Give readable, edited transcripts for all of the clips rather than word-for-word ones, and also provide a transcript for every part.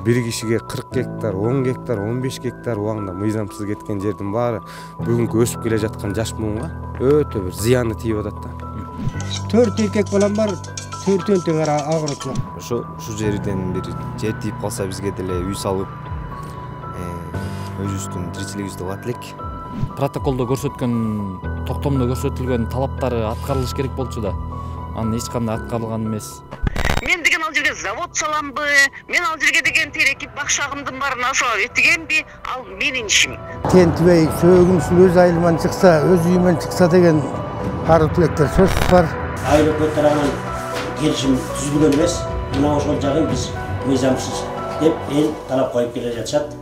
Bir kişiге 40 гектар, 10 гектар, 15 гектар убагында мыйзамсыз кеткен жердин баары бүгүнкү өсүп келе жаткан жаш буунга өтө бир зыяны тийип атат да. 4 эркек балам бар, 4-төн тең агырып. Ошо жерден бир жер тийип калса бизге деле үй салып, өзүбүздүн тиричилигибизди кылат элек. Протоколдо көрсөткөн, токтомдо көрсөтүлгөн талаптары аткарылыш керек болчу да. Анын эч кандай аткарылган эмес. Мен деген ал жерге завод саламбы, мен ал жерге деген терекип бакшагымдын баарын ошо этигенби, ал менин ишим. Тентибей сөөгүмсүн өз айылыман чыкса, өз үйүмөн чыкса деген аруу тилектер сөзсүз бар. Айыл өкмөт тарабынан келишим түзүлгөн эмес. Мына ошол жагын биз мыйзамсыз деп эл талап коюп келе жатышат.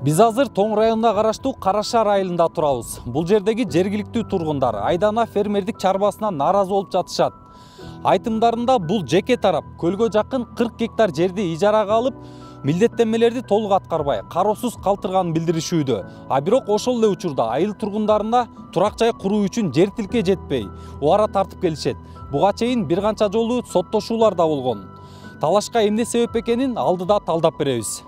Биз азыр Тоң районуна караштуу Карашаар айылында турабыз. Бул жердеги жергиликтүү тургундар айдана фермердик чарбасына нааразы болуп жатышат. Айтымдарында бул жеке тарап көлгө жакын 40 гектар жерди ижарага алып, милдеттенмелерди толук аткарбай, кароосуз калтырганын билдиришүүдө. А бирок ошол эле учурда айыл тургундарына турак жай куруу үчүн жер тилке жетпей, убара тартып келишет. Буга чейин бир канча жолу соттошуулар да болгон. Талашка эмне себеп экенин алдыда талдап беребиз.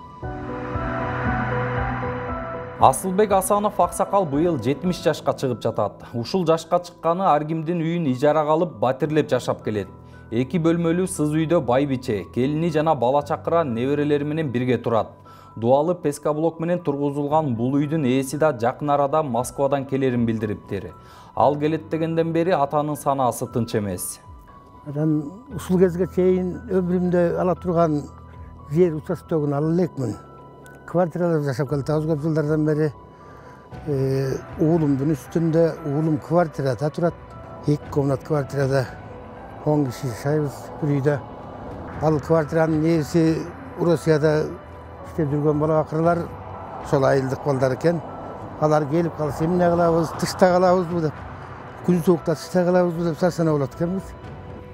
Асылбек Асанов аксакал быйыл 70 жашка чыгып жатат. Ушул жашка чыкканы ар кимдин үйүн ижарага алып батирлеп жашап келет. 2 бөлмөлүү сыз үйдө байбиче, келини жана бала чакыра неберелери менен бирге турат. Дуалы пескоблок менен тургузулган бул үйдүн ээси да жакын арада Москвадан келерин билдириптир. Ал келет дегенден бери атанын санаасы тынч эмес. Ушул кезге чейин өмүрүмдө ала турган жер участогун ала элекмин. Квартирада жашап келдик, аз көп жылдардан бери. Уулумдун үстүндө, уулум квартирада турат. 2 комнат квартирада 10 киши жашайбыз бир үйдө. Ал квартиранын ээси Россияда иштеп жүргөн бала акырлар, ошол айылдык балдар экен. Алар келип калса эмне кылабыз, тышта калабызбы деп, күн суукта тышта калабызбы деп сарсанаа болот экенбиз.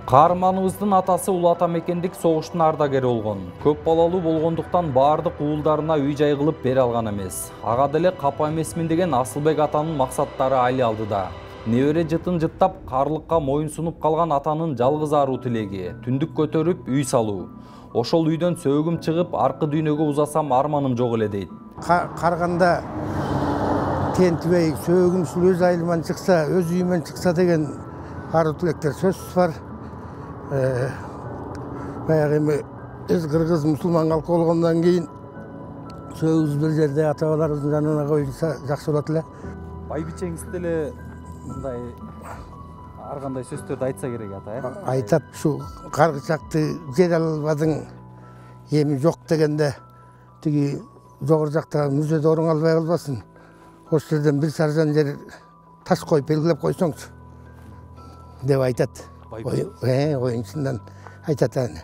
Каарманыбыздын атасы Улуу Ата Мекендик согуштун ардагери болгон. Көп балалуу болгондуктан баардык уулдарына үй жай кылып бере алган эмес. Ага деле капа эмесмин деген Асылбек атанын максаттары айыл алдыда. Небере жытын жыттап, карлыкка моюн сунуп калган атанын жалгыз аруу тилеги түндүк көтөрүп үй салуу. Ошол үйдөн сөөгүм чыгып, аркы дүйнөгө узасам арманым жок эле дейт. Карганда тентибей сөөгүмсүн өз айылыман чыкса, өз үйүмөн чыкса деген аруу тилектер сөзсүз бар. Баягы эми өз кыргыз мусулман калкы болгондон кийин сөөгүбүз бир жерде ата-бабаларыбыздын жанына коюлса жакшы болот эле. Байбичеңиз деле мындай ар кандай сөздөрдү айтса керек ата, Айтат, ушу каргычакты жер албадың, эми жок дегенде тиги жогору жакта мүзөдө оруң албай калбасын. Ошол жерден бир саржан жер таш коюп белгилеп койсоңчу деп айтат. Оюнчундан айтат аны.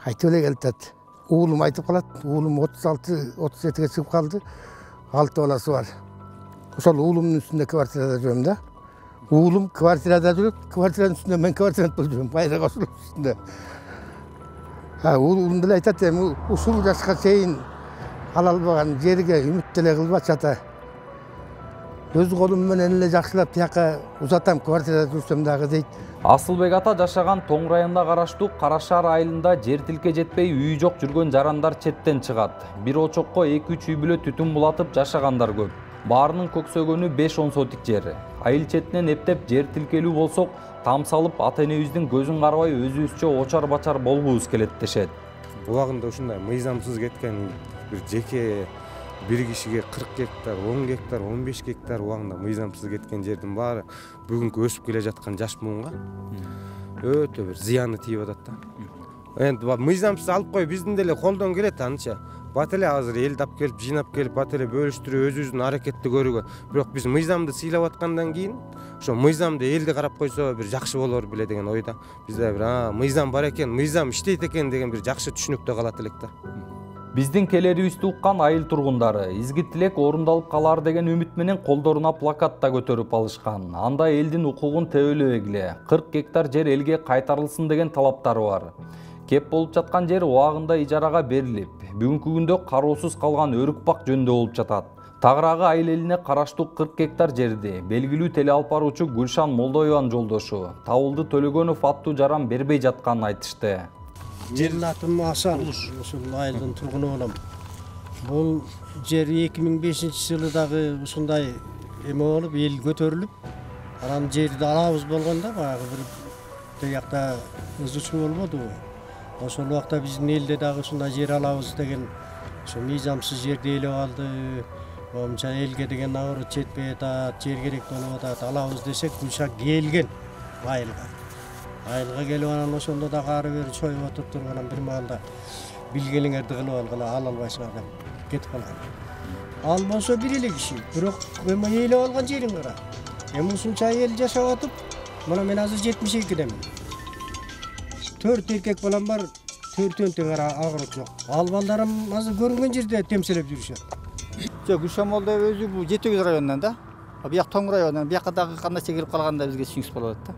Айтып эле келатат. Уулум айтып калат. Уулум 36-37ге чыгып калды. 6 баласы бар. Ошол уулумдун үстүндө квартирада жүрөм да. Уулум квартирада жүрөт, квартиранын үстүндө мен квартирада жүрөм, байрак ошол үстүндө. Уулум деле айтат, эми ушул жашка чейин ала албаган жерге үмүт деле кылбачы ата. Өз колум менен эле жакшылап тияка узатам, квартирада жүрсөм дагы дейт. Асылбек ата жашаган Тоң районуна караштуу Карашаар айылында жер тилке жетпей үйү жок жүргөн жарандар четтен чыгат. Бир очокко 2-3 үй бүлө түтүн булатып жашагандар көп. Баарынын көксөгөнү 5-10 сотик жер. Айыл четинен эптеп жер тилкелүү болсок, там салып ата-энебиздин көзүн карабай өзүбүзчө очар-бачар болгубуз келет дешет. Убагында ушундай мыйзамсыз кеткен бир жеке bir kişiге 40 гектар, 10 гектар, 15 гектар убагында мыйзамсыз кеткен жердин баары бүгүнкү өсүп келе жаткан жаш буунга өтө бир зыяны тийип атат да. Эми мыйзамсыз алып кой биздин деле колдон келет анча. Бат эле азыр эл тап келип, жыйнап келип, бат эле бөлүштүрүп өзүбүздүн аракетти көрүүгө. Бирок биз мыйзамды сыйлап аткандан кийин, ошо мыйзамды элди карап койсо бир жакшы болор беле деген ойда. Бизде бир мыйзам бар экен, мыйзам иштейт экен деген бир жакшы түшүнүктө калат элек да. Биздин келерибизди уккан айыл тургундары изги тилек орундалып калар деген үмүт менен колдоруна плакат да көтөрүп алышкан. Анда элдин укугун тебелебегиле, 40 гектар жер элге кайтарылсын деген талаптары бар. Кеп болуп жаткан жер убагында ижарага берилип, бүгүнкү күндө кароосуз калган өрүк бак жөнүндө болуп жатат. Тагыраагы айыл элине караштуу 40 гектар жерди белгилүү теле алып баруучу Гүлшан Молдоеванын жолдошу Табылды Төлөгөнов аттуу жаран бербей жатканын айтышты. Жердин атым Асан, ушул айылдын тургуну болом. Бул жер 2005-жылы дагы ушундай эме болуп, эл көтөрүлүп, анан жерди алабыз болгондо баягы бир тиякта ызычуу болбоду. Ошол убакта биздин элде дагы ушундай жер алабыз деген ошо мыйзамсыз жерди ээлеп алды. Момча элге деген наоборот жетпей атат, жер керек болуп атат, алабыз десек Гүлшан келген айылга. Айылга келип анан ошондо дагы ары бери чоюп отуруп анан бир маалда билгениңерди кылып алгыла, ала албайсыңар деп кетип калган. Ал болсо бир эле киши, бирок эме ээлеп алган жерин кара. Эми ушунча эл жашап атып, мына мен азыр 72-демин. 4 эркек балам бар, 4-төн тең агырык жок. Ал балдарым азыр көрүнгөн жерде темселеп жүрүшөт. Гүлшан Молдоева өзү бул Жетегөз районунан да. Бияк Тоң районунан, бияка дагы кандайча келип калганда бизге түшүнүксүз болот да.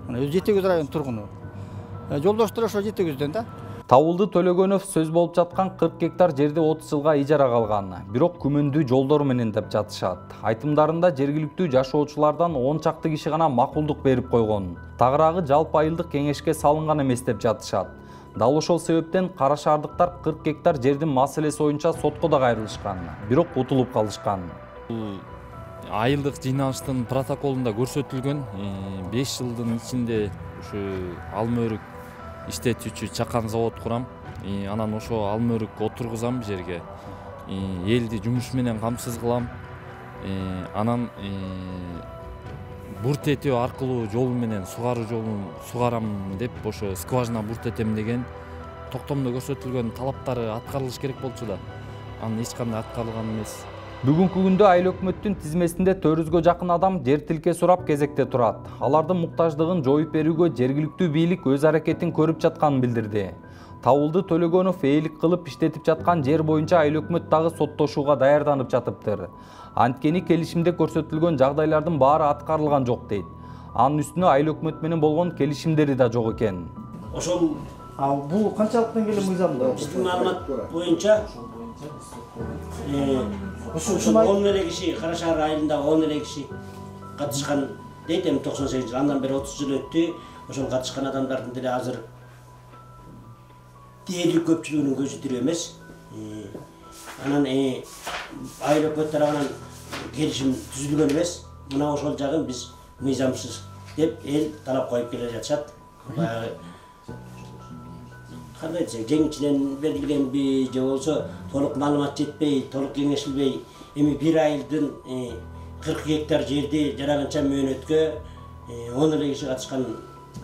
Мына өзү Жетегөз районунун тургуну. Жолдоштор ошо Жетегөздөн да. Табылды Төлөгөнов сөз болуп жаткан 40 гектар жерди 30 жылга ижарага алган. Бирок күмөндүү жолдор менен деп жатышат. Айтымдарында жергиликтүү жашоочулардан 10 чакты киши гана макулдук берип койгон. Тагыраагы жалпы айылдык кеңешке салынган эмес деп жатышат. Дал ошол себептен кара шаардыктар 40 гектар жердин маселеси боюнча сотко да кайрылышкан. Бирок утулуп калышкан. Айылдык жыйналыштын протоколунда көрсөтүлгөн 5 жылдын ичинде ушу алма өрүк иштетүүчү чакан завод курам. Анан ошо алма өрүк отургузам жерге. Элди жумуш менен камсыз кылам. Анан бурт этүү аркылуу жол менен сугаруу жолун сугарам деп ошо скважина бурт этем деген токтомдо көрсөтүлгөн талаптары аткарылыш керек болчу да. Анын эч кандай аткарылган эмес. Бүгүнкү күндө айыл өкмөттүн тизмесинде 400 жакын адам жер тилке сурап кезекте турат. Алардын муктаждыгын жоюп берүүгө жергиликтүү бийлик өз аракетин көрүп жатканын билдирди. Табылды Төлөгөнов ээлик кылып иштетип жаткан жер боюнча айыл өкмөт дагы соттошууга даярданып жатыптыр. Анткени келишимде көрсөтүлгөн жагдайлардын баары аткарылган жок дейт. Анын үстүнө айыл өкмөт менен болгон келишимдери да жок экен. Ошол Бул канчалыктан келе мыйзамда? биздин маалымат боюнча ушул 10 эле киши, Кара Шаар айылында 10 эле киши катышкан дейт. Эми 98 жыл, андан бери 30 жыл өттү. Ошол катышкан адамдардын деле азыр дээрлик көпчүлүгүнүн көзү тирүү эмес. Анан айыл өкмөт тарабынан келишим түзүлгөн эмес. Мына ошол жагын биз мыйзамсыз деп эл талап коюп келе жатышат. Баягы кандай десек, жеңичинен белгиленби же болсо толук маалымат жетпей, толук кеңешилбей, эми бир айылдын 40 гектар жерди жараганча мөөнөткө 10 эле киши катышкан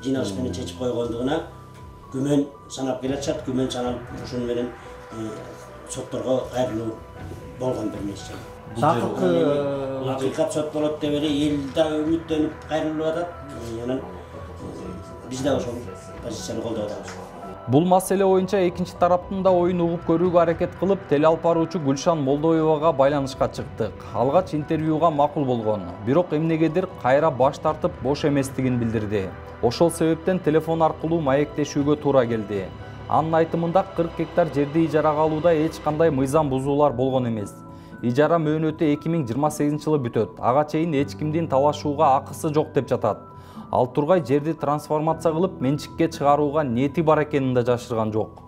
жыйналыш менен чечип койгондугуна күмөн санап келатышат. Күмөн саналып ошону менен сотторго кайрылуу болгон бир нерсе. Бул акыйкат сот болот деп эле эл да үмүттөнүп кайрылып атат. Анан биз да ошол позицияны колдоп атабыз. Бул маселе боюнча экинчи тараптын да оюн угуп көрүүгө аракет кылып, теле алып баруучу Гүлшан Молдоевага байланышка чыктык. Алгач интервьюга макул болгон, бирок эмнегедир кайра баш тартып бош эместигин билдирди. Ошол себептен телефон аркылуу маектешүүгө туура келди. Анын айтымында 40 гектар жерди ижарага алууда эч кандай мыйзам бузуулар болгон эмес. Ижара мөөнөтү 2028-жылы бүтөт. Ага чейин эч кимдин талашууга акысы жок деп жатат. Ал тургай жерди трансформация кылып менчикке чыгарууга ниети бар экенин да жашырган жок.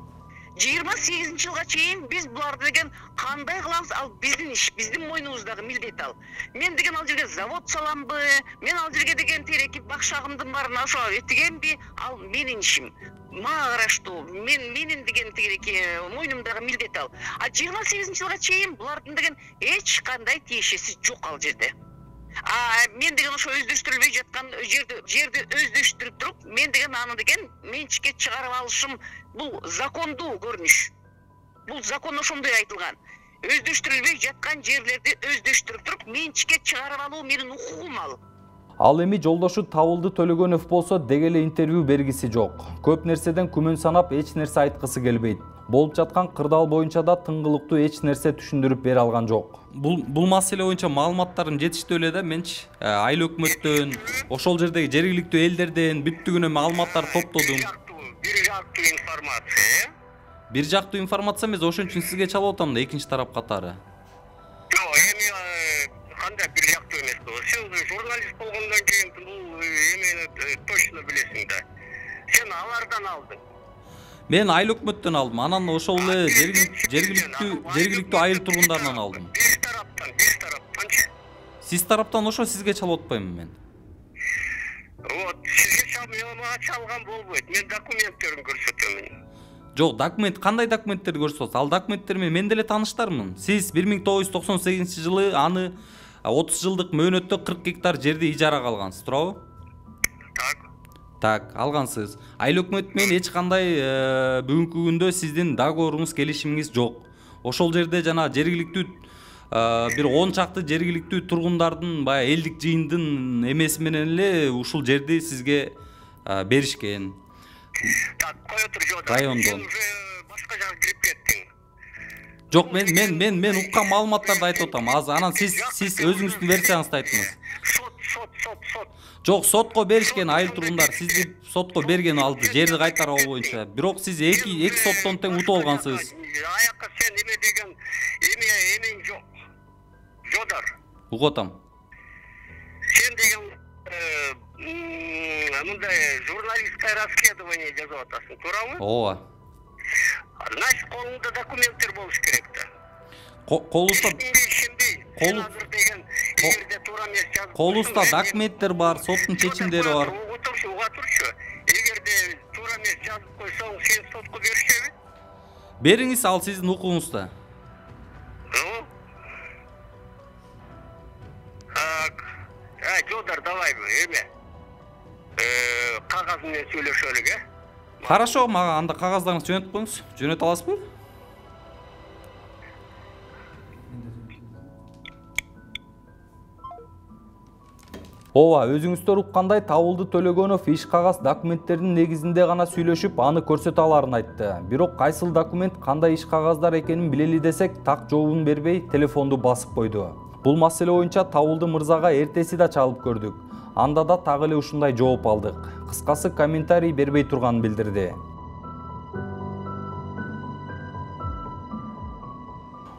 28-жылга чейин биз буларды деген кандай кыламыз? Ал биздин иш, биздин мойнубуздагы милдет ал. Мен деген ал жерге завод саламбы, мен ал жерге деген тереки бакшагымдын баарын ошо этигенби, ал менин ишим. Мага караштуу, менин деген тереки мойнумдагы милдет ал. А 28-жылга чейин булардын деген эч кандай тиешеси жок ал жерде. Мен деген ошо өздөштүрүлбөй жаткан жерди өздөштүрүп туруп, мен деген аны деген менчикке чыгарып алышым, бул закондуу көрүнүш. Бул закон ошондой айтылган. Өздөштүрүлбөй жаткан жерлерди өздөштүрүп туруп, менчикке чыгарып алуу менин укугум ал. Ал эми жолдошу Табылды Төлөгөнов болсо деги эле интервью бергиси жок. Көп нерседен күмөн санап эч нерсе айткысы келбейт. Болуп жаткан кырдаал боюнча да тыңгылыктуу эч нерсе түшүндүрүп бере алган жок. Бул маселе боюнча маалыматтарым жетиштүү эле да, менчи айыл өкмөттөн, ошол жердеги жергиликтүү элдерден бүттүгүнө маалыматтар топтодум. Бир жактуу информация. Бир жактуу информация эмес, ошон үчүн сизге чалып атам да экинчи тарап катары. Жок, точно билесиң да. Сен алардан алдың. Мен айыл өкмөттөн алдым. Анан ошол эле жергиликтүү айыл тургундарынан алдым. Беш тараптанчы. Сиз тараптан ошо сизге чалып атпаймынбы мен? Вот, сизге мага чалган болбойт. Мен документтерин көрсөтөмүн. Жок, документ кандай документтерди көрсөтөсүз? Ал документтер мен деле тааныштармын. Сиз 1998-жылы аны 30 жылдык мөөнөттө 40 гектар жерди ижарага алгансыз, туурабы? Так, алгансыз. Айыл өкмөт менен эч кандай бүгүнкү күндө сиздин договоруңуз, келишимиңиз жок. Ошол жерде жана жергиликтүү бир 10 чакты жергиликтүү тургундардын баягы элдик жыйындын эмеси менен эле ушул жерди сизге беришкен. Так, кое тур Жодар. Райондон. Сен уже башка жака кирип кеттиң. Жок, мен уккан маалыматтарды айтып атам. Азыр анан сиз өзүңүздүн версияңызды айттыңыз. Сот. Жок, сотко беришкен айыл тургундар сизди сотко берген алды жерди кайтаруу боюнча. Бирок сиз эки соттон тең утуп алгансыз. Аякка сен эме деген эмең жок. Жодар. Угуп атам. Сен деген мындай журналистское расследование жазып атасың, туурабы? Ооба. Значит, колуңда документтер болуш керек да. Колубузда колубузда документтер бар, соттун чечимдери бар. Уга турчу. Эгерде туура эмес жазып койсоң, сен сотко беришеби? Бериңиз, ал сиздин укугуңузда. Так. Жодар, давай эме. Кагаз менен сүйлөшөлүк, Хорошо, мага анда кагаздарыңызды жөнөтүп коюңуз. Жөнөтө аласызбы? Ооба, өзүңүздөр уккандай Табылды Төлөгөнов иш кагаз документтердин негизинде гана сүйлөшүп, аны көрсөтө аларын айтты. Бирок кайсыл документ кандай иш кагаздар экенин билели десек, так жообун бербей телефонду басып койду. Бул маселе боюнча Табылды мырзага эртеси да чалып көрдүк. Анда да так эле ушундай жооп алдык. Кыскасы комментарий бербей турганын билдирди.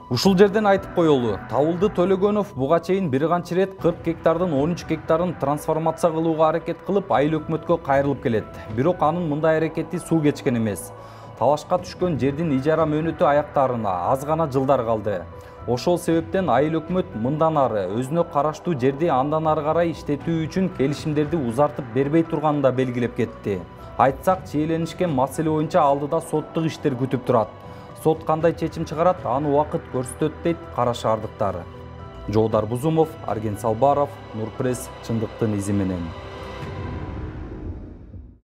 Ушул жерден айтып коелу, Табылды Төлөгөнов буга чейин бир канча ирет 40 гектардын 13 гектарын трансформация кылууга аракет кылып, айыл өкмөткө кайрылып келет. Бирок анын мындай аракети суу кечкен эмес. Талашка түшкөн жердин ижара мөөнөтү аяктарына аз гана жылдар калды. Ошол себептен айыл өкмөт мындан ары өзүнө караштуу жерди андан ары карай иштетүү үчүн келишимдерди узартып бербей турганын да белгилеп кетти. Айтсак, чиеленишкен маселе боюнча алдыда соттук иштер күтүп турат. Сот кандай чечим чыгарат, аны убакыт көрсөтөт дейт кара шаардыктар. Жоодар Бузумов, Арген Салбаров, Нурпресс, чындыктын изи менен.